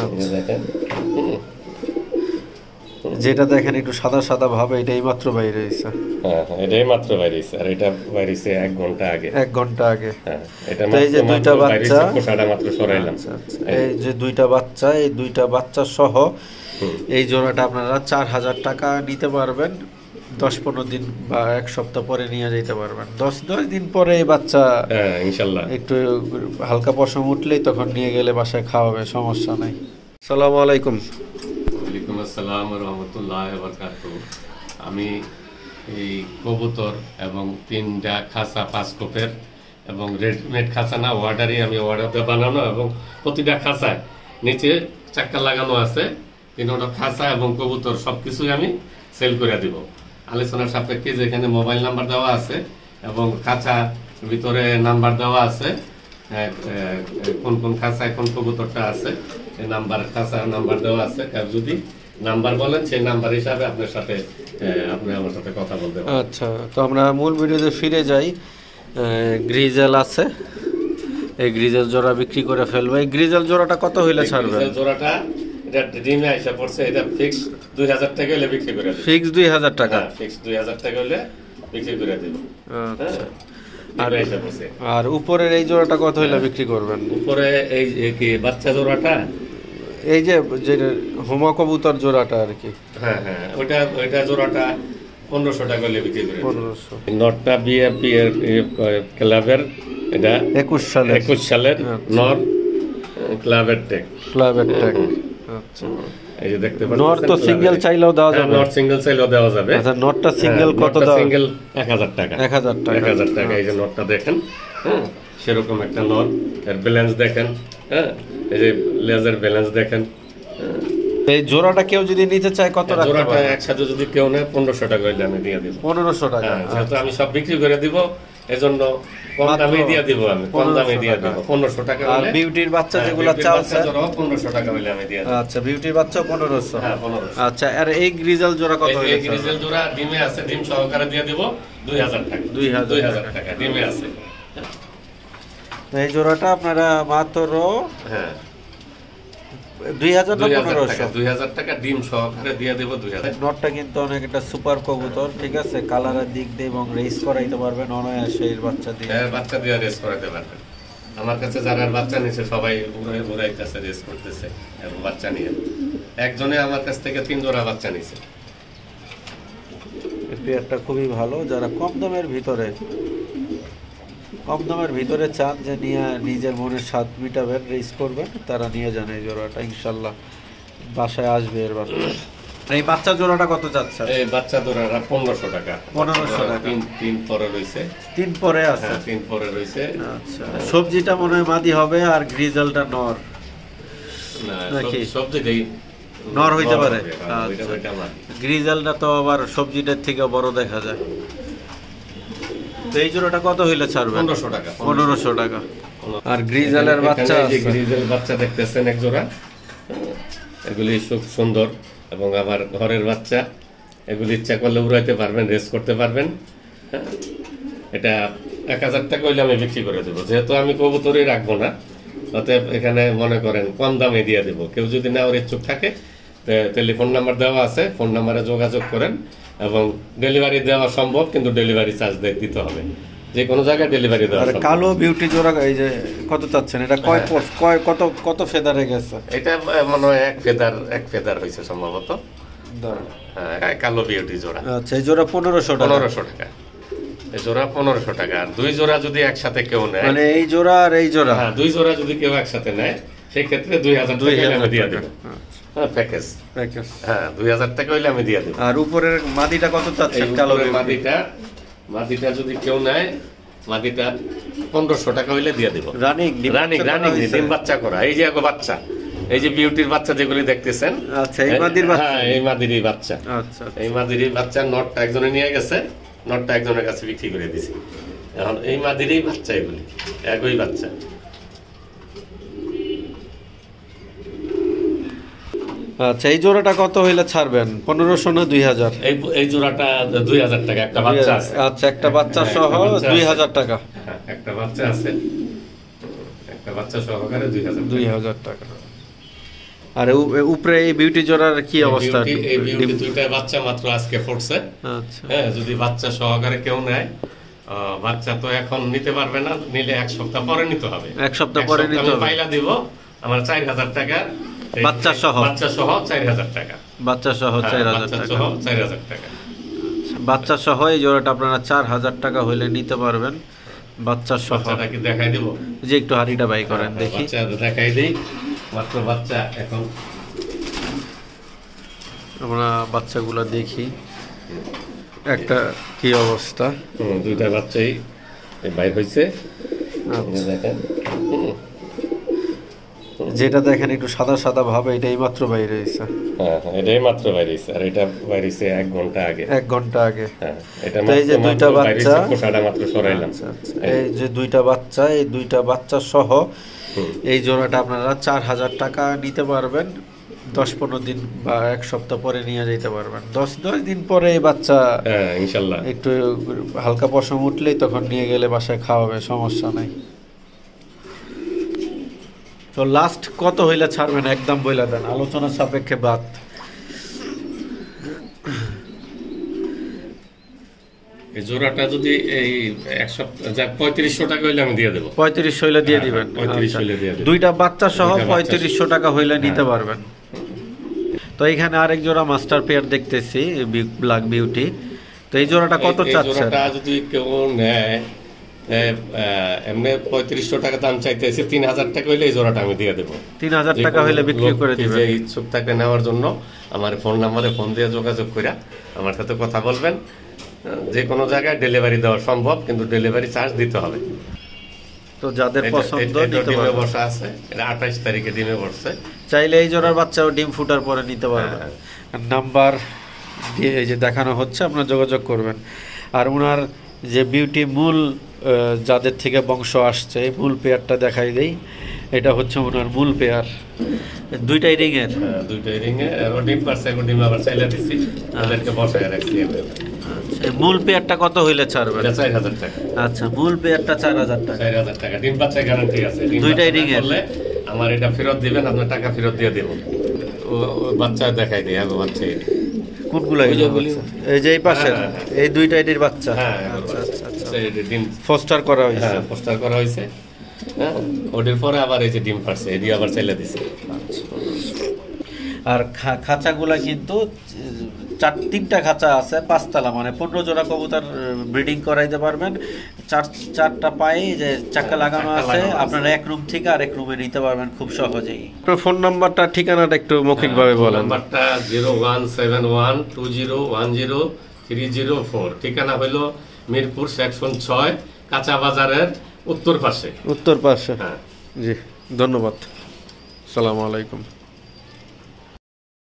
আচ্ছা। দেখেন যেটা দেখেন একটু সাদা সাদা ভাব, এটাই মাত্র বাইরে হয়েছে। হ্যাঁ এটাই মাত্র বাইরেছে, আর এটা বাইরেছে 1 ঘন্টা আগে। 1 ঘন্টা আগে। হ্যাঁ এটা তো এই যে দুইটা বাচ্চা, কোষাটা মাত্র সরাইলাম। এই যে দুইটা বাচ্চা, এই দুইটা বাচ্চা সহ এই জোড়াটা আপনারা 4000 টাকা নিতে পারবেন। 10-15 দিন বা 1 সপ্তাহ পরে নিয়ে যেতে পারবেন। 10 দিন পরে এই বাচ্চা ইনশাল্লাহ একটু হালকা পশম উঠলেই তখন নিয়ে গেলে বাসায় খাওয়াবে, সমস্যা নাই। আসসালামু আলাইকুম। ওয়ালাইকুম আসসালাম ওয়া রাহমাতুল্লাহি ওয়া বারাকাতুহু। আমি এই কবুতর এবং 3টা খাঁচা 5 কোপের এবং রেডিমেড খাঁচা না, আমি অর্ডারে বানানো, এবং প্রতিটা খাঁচায় নিচে চাক্কা লাগানো আছে। 3টা খাঁচা এবং কবুতর সবকিছুই আমি সেল করে দিব আলোচনার সাপেক্ষে। যেখানে মোবাইল নাম্বার দেওয়া আছে এবং খাঁচা ভিতরে নাম্বার দেওয়া আছে, কোন কোন খাঁচায় কোন কবুতরটা আছে, এই নাম্বার খাঁচা নাম্বার দেওয়া আছে। আর যদি নাম্বার বলেন সেই নাম্বার হিসাবে আপনার সাথে আপনি আমার সাথে কথা বলতে পারেন। আচ্ছা, তো আমরা মূল ভিডিওতে ফিরে যাই। গ্রিজেল আছে, এই গ্রিজেল জোড়া বিক্রি করে ফেলবো। এই গ্রিজেল জোড়াটা কত হইলে ছাড়বেন? গ্রিজেল জোড়াটা এটা ডিমে আইসা পড়ছে, এটা ফিক্স 2000 টাকা হলে বিক্রি করে দেব। ফিক্স 2000 টাকা? ফিক্স 2000 টাকা হলে বিক্রি করে দেব। আচ্ছা, আর উপরের এই জোড়াটা কত হইলে বিক্রি করবেন? উপরে এই কি বাচ্চা জোড়াটা, এই যে হোমা কবুতর জোড়াটা আর কি। হ্যাঁ ওইটা জোড়াটা 1500 টাকা হলে বিক্রি করে 1500। নটটা বিএপি এর ক্লাবের, এটা 21 সালের নর ক্লাবের টেক। আচ্ছা, এই যে দেখতে পাচ্ছেন, নর তো সিঙ্গেল চাইলেও দেওয়া যাবে? নর সিঙ্গেল চাইলেও দেওয়া যাবে। আচ্ছা, নটটা সিঙ্গেল কত দাম? সিঙ্গেল 1000 টাকা। 1000 টাকা। এই যে নটটা দেখেন, সেরকম একটা নট, এর ব্যালেন্স দেখেন, এই যে লেজার ব্যালেন্স দেখেন। এই জোড়াটা কেউ যদি নিতে চায় কত রাখতে জোড়াটা পারবে? একসাথে যদি কেউ নেয় 1500 টাকা হইলে আমি দিয়ে দিব। 1500 টাকা? যেহেতু আমি সব বিক্রি করে দিব, এজন্য কম দামে দিয়ে দিব। আমি কম দামে দিয়ে দিব 1500 টাকা হলে। আর বিউটির বাচ্চা যেগুলো চালছে 1500 টাকা হইলে আমি দিয়ে দেব। আচ্ছা, বিউটির বাচ্চা 1500? হ্যাঁ 1500। আচ্ছা, আর এই গ্রিজেল জোড়া কত হইলে? এই গ্রিজেল জোড়া ডিমে আছে, ডিম সহকারে দিয়ে দিব 2000 টাকা। 2000 টাকা ডিমে আছে। এই জোড়াটা আপনারা মাত্র 2000 না 1500? 2000 টাকা ডিম সহকারে দিয়ে দেব 2000। নটটা কিন্তু অনেক একটা সুপার কবুতর, ঠিক আছে? কালারের দিক দিয়ে এবং রেস করাইতে পারবেন অনায়াসে এর বাচ্চা দিয়ে। বাচ্চা দিয়ে রেস করাইতে পারবেন। আমার কাছে যারা বাচ্চা নিছে সবাই উড়াইতেছে, রেস করতেছে এবং বাচ্চা নিয়ে। একজনে আমার কাছ থেকে 3 জোড়া বাচ্চা নিছে। এই পেয়ারটা খুবই ভালো। যারা কম দামের ভিতরে চান যে নিয়ে নিজের মনের স্বাদ মিটাবেন, রেস করবেন, তারা নিয়ে যান এই জোড়াটা, ইনশাল্লাহ বাসায় আসবে এর বাচ্চা। এই বাচ্চা জোড়াটা কত যাচ্ছে? এই বাচ্চা জোড়াটা 1500 টাকা। 1500 টাকা। 3 পরে রইছে। 3 পরে আছে? 3 পরে রইছে। আচ্ছা, সবজিটা মনে হয় মাদি হবে আর গ্রিজেলটা নর নাকি? সবজিটাই নর হইতে পারে। গ্রিজেলটা তো আবার সবজিটার থেকে বড় দেখা যায়। তো এই জোড়াটা কত হইলে ছাড়বেন? 1500 টাকা। 1500 টাকা। আর গ্রিজেলের বাচ্চা আছে? গ্রিজেল বাচ্চা দেখতেছেন এক জোড়া, এগুলি খুব সুন্দর এবং আবার ঘরের বাচ্চা। এগুলি ইচ্ছা করলে উড়াইতে পারবেন, রেস করতে পারবেন। এটা 1000 টাকা হইলে আমি বিক্রি করে দেবো। যেহেতু আমি কবুতরই রাখবো না, অতএব এখানে মনে করেন কম দামে দিয়ে দেবো। কেউ যদি না ওর ইচ্ছুক থাকে, টেলিফোন নাম্বার দেওয়া আছে, ফোন নাম্বারে যোগাযোগ করেন। এবং ডেলিভারি দেওয়া সম্ভব, কিন্তু ডেলিভারি চার্জ দিতে হবে। যে কোনো জায়গায় ডেলিভারি দেওয়া সম্ভব। কালো বিউটি জোড়া এই যে কত চাচ্ছেন? এটা কত ফেদারে গেছে? এটা মনে হয় এক ফেদার হয়েছে সম্ভবত। কালো বিউটি জোড়া। আচ্ছা, এই জোড়া 1500 টাকা। 1500 টাকা। এই জোড়া 1500 টাকা। আর 2 জোড়া যদি একসাথে কেউ নেয়, মানে এই জোড়া আর এই জোড়া? হ্যাঁ, 2 জোড়া যদি কেউ একসাথে নেয়, সেই ক্ষেত্রে 2000 টাকা আমি দিয়ে দেব। প্যাকেজ। হ্যাঁ, 2000 টাকা হইলে আমি দিয়ে দেব। আর উপরের মাদিটা কত চাচ্ছেন? কালো মাদিটা যদি কেউ নেয়, মাদিটা 1500 টাকা হইলে দিয়ে দেব। রানিং ডিম বাচ্চা করা। এই যে বাচ্চা, এই যে বিউটির বাচ্চা যেগুলি দেখতেছেন। আচ্ছা, এই মাদির বাচ্চা? হ্যাঁ, এই মাদিরই বাচ্চা। আচ্ছা, এই মাদিরই বাচ্চা। নটটা একজনে নিয়ে গেছে, নটটা একজনের কাছে বিক্রি করে দিছি। এখন এই মাদিরই বাচ্চা, এগুলি একই বাচ্চা। আচ্ছা, এই জোড়াটা কত হইলে ছাড়বেন? 1500 না 2000? এই জোড়াটা 2000 টাকা। একটা বাচ্চা আছে। আচ্ছা, একটা বাচ্চা সহ 2000 টাকা। একটা বাচ্চা আছে, একটা বাচ্চা সহকারে 2000 টাকা। আর উপরে এই বিউটি জোড়ার কি অবস্থা? এই বিউটি দুইটা বাচ্চা মাত্র আজকে ফুটছে। আচ্ছা, হ্যাঁ, যদি বাচ্চা সহকারে কেউ নেয়, বাচ্চা তো এখন নিতে পারবে না, নিলে 1 সপ্তাহ পরে নিতে হবে। 1 সপ্তাহ পরে নিতে হবে। আমি পাইলা দিব আমার 4000 টাকা, বাচ্চা সহ 4000 টাকা, বাচ্চা সহ 4000 টাকা, 4000 টাকা। বাচ্চা সহ এই জোড়াটা আপনারা 4000 টাকা হইলে নিতে পারবেন, বাচ্চা সহ। বাচ্চাটা কি দেখাই দিব? যে একটু হাড়িটা বাই করেন দেখি। বাচ্চা দেখাই দেই, মাত্র বাচ্চা এখন আমরা বাচ্চাগুলো দেখি একটা কি অবস্থা। দুইটা বাচ্চাই বাইর হয়েছে, দেখেন। যেটা দেখেন একটু সাদা সাদা ভাবে, এটাই মাত্র বাইরে হয়েছে। হ্যাঁ, এটাই মাত্র বাইরে হয়েছে, আর এটা বাইরে হয়েছে 1 ঘন্টা আগে। 1 ঘন্টা আগে। হ্যাঁ, এটা এই যে দুইটা বাচ্চা, কোটাটা মাত্র সরাইলাম। এই যে দুইটা বাচ্চা, এই দুইটা বাচ্চা সহ এই জোড়াটা আপনারা 4000 টাকা নিতে পারবেন। 10-15 দিন বা 1 সপ্তাহ পরে নিয়ে যেতে পারবেন। 10 দিন পরে এই বাচ্চা ইনশাল্লাহ একটু হালকা পশম উঠলেই তখন নিয়ে গেলে বাসায় খাওয়াবে, সমস্যা নাই। তো লাস্ট কত হইলে ছাড়বেন একদম বইলা দেন, আলোচনার সাপেক্ষে বাদ। এই জোড়াটা যদি এই 1 সপ্তাহ 3500 টাকা হইলে আমি দিয়ে দেব। 3500 হইলে দিয়ে দিবেন। 3500 হইলে দিয়ে দেব। দুইটা বাচ্চা সহ 3500 টাকা হইলে নিতে পারবেন। তো এখানে আরেক জোড়া মাস্টার পেয়ার দেখতেছি, ব্ল্যাক বিউটি। তো এই জোড়াটা কত চাচ্ছেন? এই জোড়াটা যদি কেউ নেয়, এমনি 3500 টাকা দাম চাইতেছে, 3000 টাকা হইলে এই জোড়াটা আমি দিয়ে দেব। 3000 টাকা হইলে বিক্রি করে দিবেন। যে ইচ্ছুক থাকে নেওয়ার জন্য আমার ফোন নাম্বারে ফোন দিয়ে যোগাযোগ করে আমার সাথে কথা বলবেন। যে কোনো জায়গায় ডেলিভারি দেওয়া সম্ভব, কিন্তু ডেলিভারি চার্জ দিতে হবে। তো যাদের পছন্দ নিতে ডিমে পারবেন। বসা আছে, এটা 28 তারিখে ডিমে বসছে। চাইলে এই জোড়ার বাচ্চাও ডিম ফুটার পরে নিতে পারবেন। নাম্বার দিয়ে এই যে দেখানো হচ্ছে, আপনারা যোগাযোগ করবেন। আর ওনার যে বিউটি মূল যাদের থেকে বংশ আসছে, মূল পেয়ারটা দেখাই দেই। এটা হচ্ছে ওনার মূল পেয়ার, দুইটাই রিংয়ের। দুইটাই রিংয়ে, আর ডিম পারছে, ডিম আবার চাইলে দিচ্ছি, তাদেরকে বসায় রাখছি। মূল পেয়ারটা কত হইলে ছাড়বেন? 4000 টাকা। আচ্ছা, মূল পেয়ারটা 4000 টাকা। 4000 টাকা, ডিম বাচ্চা গ্যারান্টি আছে। দুইটাই রিংয়ের। আমার এটা ফেরত দিবেন, আপনার টাকা ফেরত দিয়ে দেব। ও বাচ্চা দেখাই দিই, হ্যাঁ বাচ্চা। কোনগুলো? এই যে এই পাশে এই দুইটা এটির বাচ্চা। হ্যাঁ, আচ্ছা আচ্ছা আচ্ছা, ডিম ফস্টার করা হয়েছে। হ্যাঁ, ফস্টার করা হয়েছে। হ্যাঁ, ওদের পরে আবার এই যে ডিম পারছে, এটি আবার চাইলে দিছে। আর খাঁচাগুলা কিন্তু 3টা খাঁচা আছে, 5 তলা, মানে 15 জোড়া কবুতর ব্রিডিং করাইতে পারবেন। 4টা পায়ে যে চাকা লাগানো আছে, আপনারা এক রুম থেকে আরেক রুমে নিতে পারবেন খুব সহজেই। আপনার ফোন নাম্বারটা, ঠিকানাটা একটু মৌখিকভাবে বলেন। নাম্বারটা 017120103004। ঠিকানা হলো মিরপুর সেকশন 6, কাঁচা বাজারের উত্তর পাশে। উত্তর পাশে। হ্যাঁ, জি, ধন্যবাদ। আসসালামু আলাইকুম।